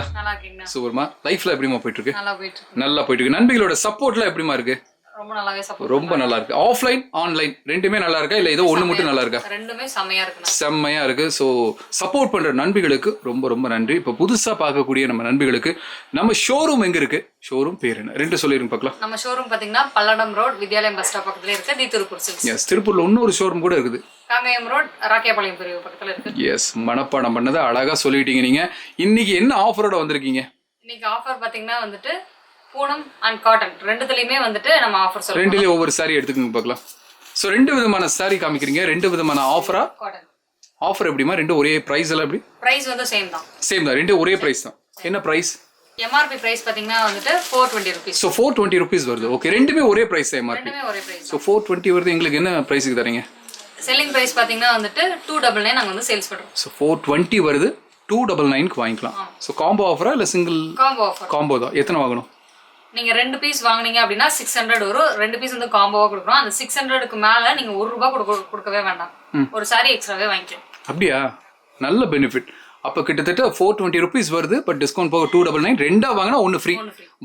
இருக்கீங்களா? நல்லா இருக்கீங்க. சூப்பர்மா. லைஃப்ல எப்படிமா போயிட்டு இருக்கு? நல்லா போயிட்டு இருக்கு. நண்பிகளோட சப்போர்ட்லாம் எப்படிமா இருக்கு? ரொம்ப நல்லாவே சப்போர்ட். ரொம்ப நல்லா இருக்கு. ஆஃப்லைன் ஆன்லைன் ரெண்டுமே நல்லா இருக்கா இல்ல ஏதோ ஒண்ணு மட்டும் நல்லா இருக்கா? ரெண்டுமே செமையா இருக்கு. செம்மையா இருக்கு. ஸோ சப்போர்ட் பண்ற நண்பிகளுக்கு ரொம்ப ரொம்ப நன்றி. இப்போ புதுசா பார்க்கக்கூடிய நம்ம நண்பிகளுக்கு நம்ம ஷோரூம் எங்க இருக்கு? ஷோரூம் பேர் என்ன? ரெண்டு சொல்லிருங்க பார்க்கலாம். நம்ம ஷோரூம் பாத்தீங்கன்னா Palladam road Vidyalayam bus stop பக்கத்துல இருக்கு. தி திருப்பூர் சில்க்ஸ். எஸ், திருப்பூர்ல இன்னொரு ஷோரூம் கூட இருக்குது. காங்கேயம் ரோட் ராக்கியாபாளையம் பிரிவு பக்கத்துல இருக்கு. எஸ், மனப்பாடம் பண்ணதை அழகா சொல்லிட்டீங்க நீங்க. இன்னைக்கு என்ன ஆஃபரோட வந்திருக்கீங்க? இன்னைக்கு ஆஃபர் பாத்தீங்கன்னா வந்துட்டு பூனம் அண்ட் காட்டன் ரெண்டுத்துலயுமே வந்துட்டு நம்ம ஆஃபர் சொல்றோம். ரெண்டுலயும் ஒவ்வொரு சாரி எடுத்துக்கங்க பார்க்கலாம். ஸோ ரெண்டு விதமான சாரி காமிக்கிறீங்க, ரெண்டு விதமான ஆஃபரா? காட்டன் ஆஃபர் எப்படிமா? ரெண்டு ஒரே பிரைஸ் எல்லாம் எப்படி? பிரைஸ் வந்து சேம் தான். சேம் தான், ரெண்டு ஒரே பிரைஸ் தான். என்ன பிரைஸ்? எம்ஆர்பி பிரைஸ் பாத்தீங்கன்னா வந்துட்டு 420 rupees. ஸோ 420 rupees வருது. ஓகே, ரெண்டுமே ஒரே பிரைஸ் தான். எம்ஆர்பி ரெண்டுமே ஒரே பிரைஸ். ஸோ 420 வருது. எங்களுக்கு என்ன பிரைஸுக்கு தரீங்க? செல்லிங் பிரைஸ் பாத்தீங்கன்னா வந்துட்டு 299 நாங்க வந்து சேல்ஸ் பண்றோம். ஸோ 420 வருது, 299க்கு வாங்கிக்கலாம். ஸோ காம்போ ஆஃபரா இல்லை சிங்கிள்? Combo offer. காம்போ தான். எத்தனை வாங்கணும்? நீங்க 2 பீஸ் வாங்குனீங்க அப்படின்னா 600 வரும். 2 பீஸ் வந்து காம்போவா கொடுக்குறோம். அந்த 600க்கு மேல நீங்க ₹1 கொடுக்கவே வேண்டாம். ஒரு சாரி எக்ஸ்ட்ராவே வாங்கிக்கலாம். அப்படியா? நல்ல பெனிஃபிட். அப்போ கிட்டத்தட்ட 420 rupees வருது. பட் டிஸ்கவுண்ட் போக 299. ரெண்டா வாங்கினா ஒன்று ஃப்ரீ.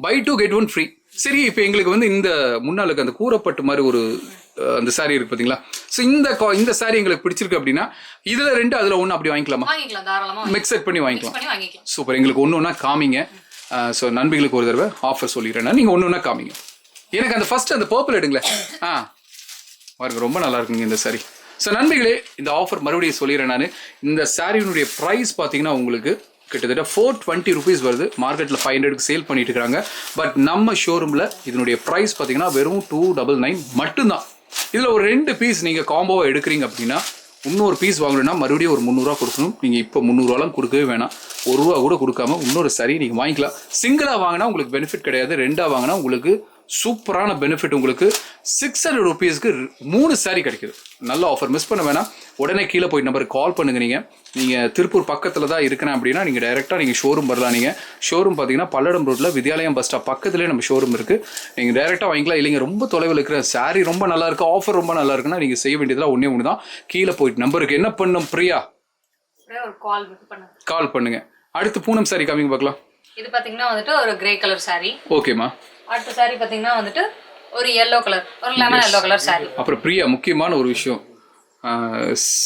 By 2 get 1 free. சரி, இப்போ எங்களுக்கு வந்து இந்த முன்னாளுக்கு அந்த கூறப்பட்டு மாதிரி ஒரு அந்த சாரி இருக்கு பாத்தீங்களா? ஸோ இந்த சாரி எங்களுக்கு பிடிச்சிருக்கு அப்படின்னா இதுல ரெண்டு அதுல ஒன்று அப்படி வாங்கிக்கலாமா? வாங்கிக்கலாம், தாராளமா மிக்ஸ் பண்ணி வாங்கிக்கலாம். சூப்பர். எங்களுக்கு ஒன்று ஒன்றா காமிங்க. ஸோ நண்பிகளுக்கு ஒரு தடவை ஆஃபர் சொல்லிடுறேன்னா நீங்கள் ஒன்று ஒன்றா காமிங்க. எனக்கு அந்த ஃபர்ஸ்ட் அந்த பர்பிள் எடுங்களேன். பாருங்க, ரொம்ப நல்லா இருக்குங்க இந்த சாரி. ஸோ நண்பிகளே, இந்த ஆஃபர் மறுபடியும் சொல்லிடுறேன் நான். இந்த சாரியினுடைய ப்ரைஸ் பார்த்தீங்கன்னா உங்களுக்கு கிட்டத்தட்ட 420 rupees வருது. மார்க்கெட்டில் 500க்கு சேல் பண்ணிட்டு இருக்காங்க. பட் நம்ம ஷோரூமில் இதனுடைய ப்ரைஸ் பார்த்தீங்கன்னா வெறும் 299 மட்டும்தான். இதில் ஒரு 2 பீஸ் நீங்கள் காம்போவாக எடுக்கிறீங்க அப்படின்னா இன்னொரு பீஸ் வாங்கணும்னா மறுபடியும் ஒரு 300 கொடுக்கணும். நீங்கள் இப்போ 300 கொடுக்கவே வேணாம். ₹1 கூட கொடுக்காம இன்னொரு சாரி நீங்கள் வாங்கிக்கலாம். சிங்கிளாக வாங்கினா உங்களுக்கு பெனிஃபிட் கிடையாது. ரெண்டாக வாங்கினா உங்களுக்கு சூப்பரான பெனிஃபிட். உங்களுக்கு 600 rupeesக்கு 3 சாரி கிடைக்குது. நல்ல ஆஃபர், மிஸ் பண்ண வேணாம். உடனே கீழே போய் நம்பருக்கு கால் பண்ணுங்க. நீங்கள் திருப்பூர் பக்கத்தில் தான் இருக்கிறேன் அப்படின்னா நீங்கள் டைரெக்டாக நீங்கள் ஷோரூம் வரலாம். நீங்கள் ஷோரூம் பார்த்தீங்கன்னா பல்லடம் ரோட்டில் வித்யாலயம் பஸ் ஸ்டாப் பக்கத்துலேயே நம்ம ஷோரூம் இருக்குது. நீங்கள் டைரெக்டாக வாங்கிக்கலாம். இல்லைங்க ரொம்ப தொலைவில் இருக்கிற சாரி ரொம்ப நல்லா இருக்கு, ஆஃபர் ரொம்ப நல்லா இருக்குன்னா நீங்கள் செய்ய வேண்டியதெல்லாம் ஒன்று தான். கீழே போயிட்டு நம்பருக்கு என்ன பண்ணும் பிரியா? கால் பண்ணுங்க. அடுத்து பூனம் சாரி காமிங்க பார்க்கலாம். இது பார்த்தீங்கன்னா வந்துட்டு ஒரு கிரே கலர் சாரி. ஓகேம்மா. அடுத்த சாரி பார்த்தீங்கன்னா வந்துட்டு ஒரு yellow கலர், ஒரு லெமன் yellow கலர் சாரி. அப்புறம் பிரியா, முக்கியமான ஒரு விஷயம்,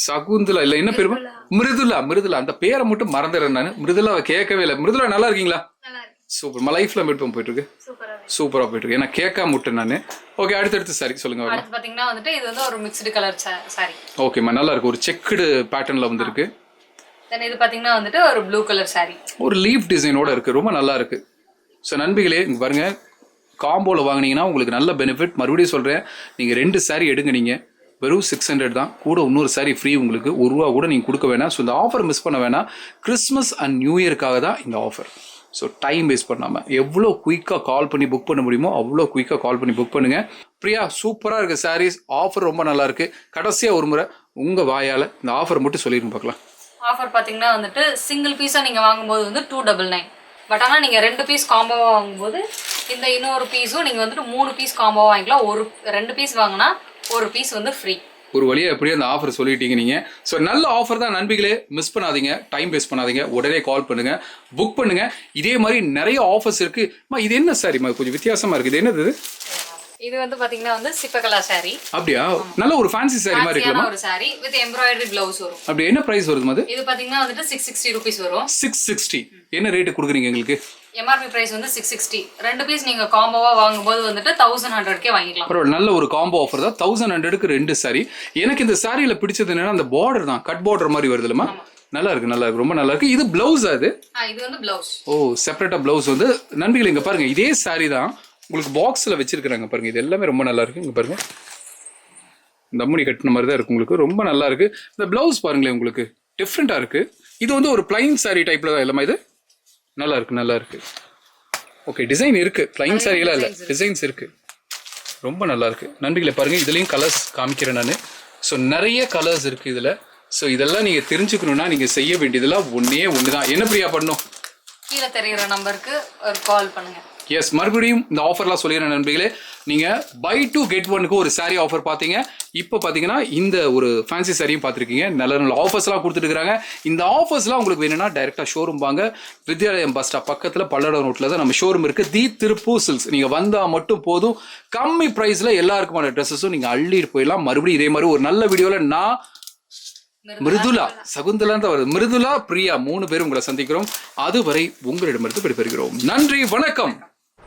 சகுந்தலா இல்லை என்ன பேருமா? மிருதுலா. அந்த பேரை மட்டும் மறந்துடுறேன் நான். மிருதுலா கேட்கவே இல்லை. மிருதுலா நல்லா இருக்கீங்களா? சூப்பர். லைஃப்ல மீட்பம் போயிட்டு இருக்கு. சூப்பரா போயிட்டு இருக்கு. ஏன்னா கேட்காம விட்டேன் நான். ஓகே, அடுத்து சாரி சொல்லுங்க. அடுத்து பாத்தீங்கன்னா வந்துட்டு இது வந்து ஒரு மிக்ஸ்டு கலர் சாரி. ஓகேம்மா, நல்லா இருக்கு. ஒரு செக்குடு பேட்டர்ன்ல வந்திருக்கு. தென் இது பாத்தீங்கன்னா வந்துட்டு ஒரு ப்ளூ கலர் சாரி. ஒரு லீஃப் டிசைனோட இருக்கு. ரொம்ப நல்லா இருக்கு. ஸோ நண்பிகளே, இங்க பாருங்க, காம்போவில் வாங்கினீங்கன்னா உங்களுக்கு நல்ல பெனிஃபிட். மறுபடியும் சொல்கிறேன், நீங்கள் 2 சாரி எடுங்க. நீங்கள் வெறும் 600 தான். கூட இன்னொரு சாரி ஃப்ரீ. உங்களுக்கு ₹1 கூட நீங்கள் கொடுக்க வேணாம். ஸோ இந்த ஆஃபர் மிஸ் பண்ண வேணாம். கிறிஸ்மஸ் அண்ட் நியூ இயர்க்காக தான் இந்த ஆஃபர். ஸோ டைம் வேஸ்ட் பண்ணாமல் எவ்வளோ குயிக்காக கால் பண்ணி புக் பண்ண முடியுமோ அவ்வளோ குயிக்காக கால் பண்ணி புக் பண்ணுங்கள். பிரியா, சூப்பராக இருக்குது சாரீஸ். ஆஃபர் ரொம்ப நல்லா இருக்குது. கடைசியாக ஒரு முறை உங்கள் வாயால் இந்த ஆஃபர் மட்டும் சொல்லிடுங்க பார்க்கலாம். ஆஃபர் பார்த்தீங்கன்னா வந்துட்டு சிங்கிள் பீஸாக நீங்கள் வாங்கும்போது வந்து 299. பட் ஆனால் நீங்கள் 2 பீஸ் காம்போவாக வாங்கும்போது இந்த இன்னொரு பீஸும் நீங்கள் வந்துட்டு 3 பீஸ் காம்போவாக வாங்கிக்கலாம். 2 பீஸ் வாங்கினா 1 பீஸ் வந்து ஃப்ரீ. ஒரு வழியா எப்படியும் அந்த ஆஃபர் சொல்லிட்டீங்க நீங்க. ஸோ நல்ல ஆஃபர் தான் நண்பிகளே, மிஸ் பண்ணாதீங்க. டைம் வேஸ்ட் பண்ணாதீங்க. உடனே கால் பண்ணுங்க, புக் பண்ணுங்க. இதே மாதிரி நிறைய ஆஃபர்ஸ் இருக்கு. இது என்ன சாரிமா? கொஞ்சம் வித்தியாசமா இருக்கு. இது என்னது? இது வந்து பாத்தீங்கன்னா வந்து சிப்பகலா சாரி. அப்படியா? நல்ல ஒரு ஃபேன்சி சாரி மாதிரி இருக்குமா? ஒரு சாரி வித் எம்ப்ராய்டரி ப்ளவுஸ் வரும். அப்படி என்ன பிரைஸ் வருது அது? இது பாத்தீங்கன்னா வந்துட்டு 660 rupees வரும். 660. என்ன ரேட் கொடுக்குறீங்க எங்களுக்கு? எம்ஆர்பி பிரைஸ் வந்து 660. 2 பீஸ் நீங்க காம்போவா வாங்கும்போது வந்துட்டு 1100க்கே வாங்கிக்கலாம். பரவாயில்ல, நல்ல ஒரு காம்போ ஆஃபர் தான். 1100க்கு 2 சாரி. எனக்கு இந்த சாரியில பிடிச்சது என்னன்னா அந்த பார்டர் தான். கட் பார்டர் மாதிரி வருதுலமா. நல்லா இருக்கு. ரொம்ப நல்லா இருக்கு. இது பிளவுஸ். இது வந்து பிளவுஸ். ஓ, செப்பரேட்டா பிளவுஸ் வந்து. நண்பிகள் இங்க பாருங்க, இதே சாரி தான் உங்களுக்கு பாக்ஸில் வச்சிருக்கிறாங்க பாருங்க. இது எல்லாமே ரொம்ப நல்லா இருக்கு. இங்க பாருங்க, தம்முனி கட்டின மாதிரி தான் இருக்கு. உங்களுக்கு ரொம்ப நல்லா இருக்கு. இந்த பிளவுஸ் பாருங்களேன், உங்களுக்கு டிஃப்ரெண்டா இருக்கு. இது வந்து ஒரு பிளைன் சாரி டைப்ல தான் எல்லாமே. இது நல்லா இருக்கு. ஓகே, டிசைன் இருக்கு. பிளைன் சாரியெல்லாம் இல்லை, டிசைன்ஸ் இருக்கு. ரொம்ப நல்லா இருக்கு. நண்பிகளை பாருங்க, இதுலயும் கலர்ஸ் காமிக்கிறேன் நான். ஸோ நிறைய கலர்ஸ் இருக்கு இதுல. ஸோ இதெல்லாம் நீங்க தெரிஞ்சுக்கணும்னா நீங்க செய்ய வேண்டியதெல்லாம் ஒன்று தான். என்ன பிரியா பண்ணும்? கீழே தெரிகிற நம்பருக்கு ஒரு கால் பண்ணுங்க. எஸ், மறுபடியும் இந்த ஆஃபர்லாம் சொல்லிடுறேன் நண்பர்களே. நீங்கள் பை 2 get 1க்கு ஒரு saree ஆஃபர் பார்த்தீங்க. இப்போ பார்த்தீங்கன்னா இந்த ஒரு ஃபேன்சி சாரியும் பார்த்துருக்கீங்க. நல்ல நல்ல ஆஃபர்ஸ்லாம் கொடுத்துருக்காங்க. இந்த ஆஃபர்ஸ்லாம் உங்களுக்கு வேணும்னா டைரெக்டாக ஷோரூம் வாங்க. வித்யாலயம் பஸ் ஸ்டாப் பக்கத்தில் பல்லடம் ரோட்டில் தான் நம்ம ஷோரூம் இருக்குது. தி திருப்பூர் சில்க்ஸ். நீங்கள் வந்தால் மட்டும் போதும். கம்மி ப்ரைஸில் எல்லாருக்குமான ட்ரெஸ்ஸஸும் நீங்கள் அள்ளிட்டு போயிடலாம். மறுபடியும் இதே மாதிரி ஒரு நல்ல வீடியோவில் நான் மிருதுலா சகுந்தலா தான் வருது, மிருதுலா, பிரியா 3 பேரும் உங்களை சந்திக்கிறோம். அதுவரை உங்களிடமிருந்து விடைபெறுகிறோம். நன்றி, வணக்கம்.